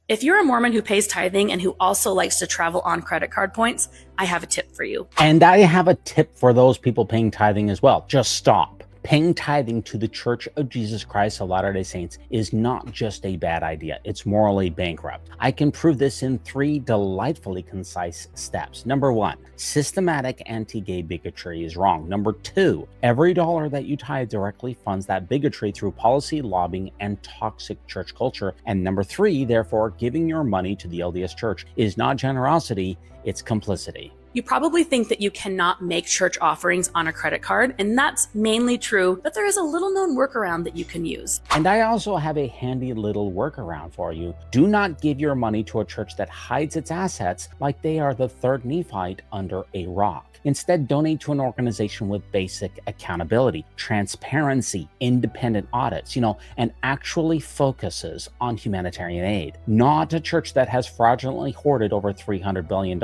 If you're a Mormon who pays tithing and who also likes to travel on credit card points, I have a tip for you. And I have a tip for those people paying tithing as well. Just stop. Paying tithing to the Church of Jesus Christ of Latter-day Saints is not just a bad idea, it's morally bankrupt. I can prove this in 3 delightfully concise steps. Number 1, systematic anti-gay bigotry is wrong. Number 2, every dollar that you tithe directly funds that bigotry through policy, lobbying, and toxic church culture. And number 3, therefore, giving your money to the LDS Church is not generosity, it's complicity. You probably think that you cannot make church offerings on a credit card, and that's mainly true, but there is a little known workaround that you can use. And I also have a handy little workaround for you. Do not give your money to a church that hides its assets like they are the third Nephite under a rock. Instead, donate to an organization with basic accountability, transparency, independent audits, and actually focuses on humanitarian aid. Not a church that has fraudulently hoarded over $300 billion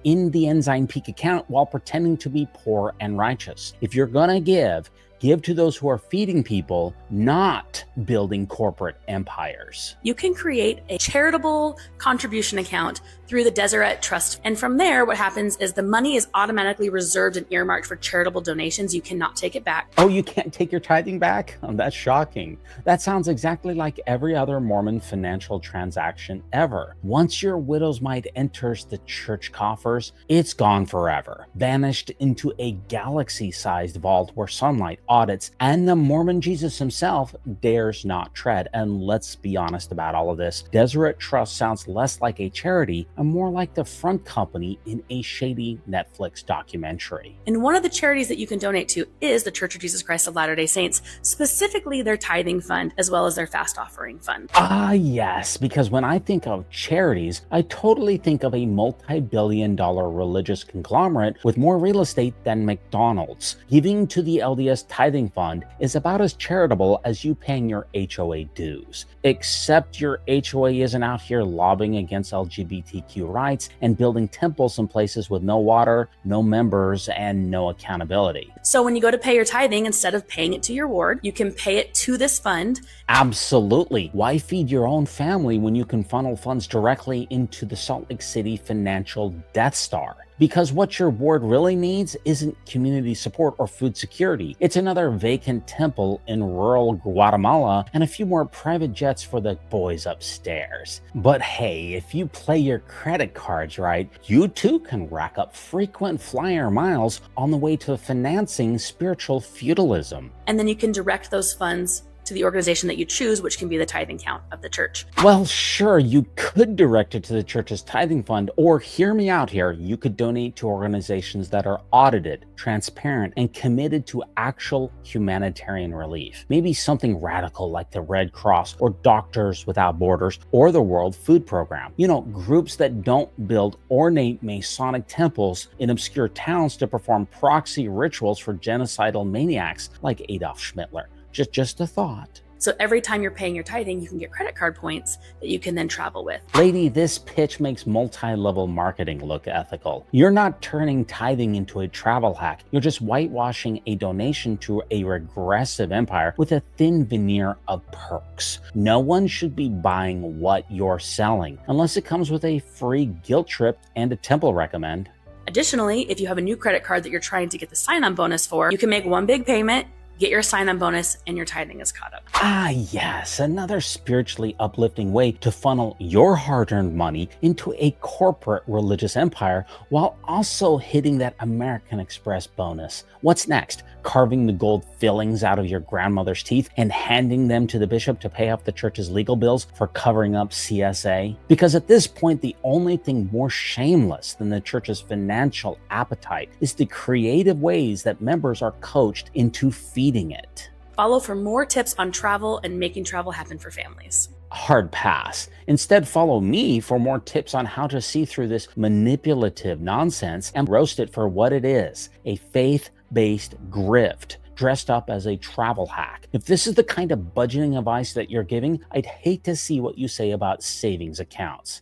in the Ensign Peak account while pretending to be poor and righteous. If you're gonna give to those who are feeding people, not building corporate empires. You can create a charitable contribution account through the Deseret Trust. And from there, what happens is the money is automatically reserved and earmarked for charitable donations. You cannot take it back. Oh, you can't take your tithing back? Oh, that's shocking. That sounds exactly like every other Mormon financial transaction ever. Once your widow's mite enters the church coffers, it's gone forever, vanished into a galaxy-sized vault where sunlight, audits, and the Mormon Jesus himself dares not tread. And let's be honest about all of this. Deseret Trust sounds less like a charity and more like the front company in a shady Netflix documentary. And one of the charities that you can donate to is the Church of Jesus Christ of Latter-day Saints, specifically their tithing fund, as well as their fast offering fund. Ah, yes, because when I think of charities, I totally think of a multi-billion-dollar religious conglomerate with more real estate than McDonald's. Giving to the LDS Tithing fund is about as charitable as you paying your HOA dues, except your HOA isn't out here lobbying against LGBTQ rights and building temples in places with no water, no members, and no accountability. So when you go to pay your tithing, instead of paying it to your ward, you can pay it to this fund. Absolutely. Why feed your own family when you can funnel funds directly into the Salt Lake City financial Death Star? Because what your ward really needs isn't community support or food security. It's another vacant temple in rural Guatemala and a few more private jets for the boys upstairs. But hey, if you play your credit cards right, you too can rack up frequent flyer miles on the way to financing spiritual feudalism. And then you can direct those funds to the organization that you choose, which can be the tithing count of the church. Well, sure, you could direct it to the church's tithing fund, or hear me out here, you could donate to organizations that are audited, transparent, and committed to actual humanitarian relief. Maybe something radical like the Red Cross or Doctors Without Borders or the World Food Program. Groups that don't build ornate Masonic temples in obscure towns to perform proxy rituals for genocidal maniacs like Adolf Schmittler. Just a thought. So every time you're paying your tithing, you can get credit card points that you can then travel with. Lady, this pitch makes multi-level marketing look ethical. You're not turning tithing into a travel hack. You're just whitewashing a donation to a regressive empire with a thin veneer of perks. No one should be buying what you're selling, unless it comes with a free guilt trip and a temple recommend. Additionally, if you have a new credit card that you're trying to get the sign-on bonus for, you can make one big payment, get your sign-on bonus, and your tithing is caught up. Ah, yes, another spiritually uplifting way to funnel your hard-earned money into a corporate religious empire while also hitting that American Express bonus. What's next? Carving the gold fillings out of your grandmother's teeth and handing them to the bishop to pay off the church's legal bills for covering up CSA? Because at this point, the only thing more shameless than the church's financial appetite is the creative ways that members are coached into feeding it. Follow for more tips on travel and making travel happen for families. Hard pass. Instead, follow me for more tips on how to see through this manipulative nonsense and roast it for what it is, a faith-based grift dressed up as a travel hack. If this is the kind of budgeting advice that you're giving, I'd hate to see what you say about savings accounts.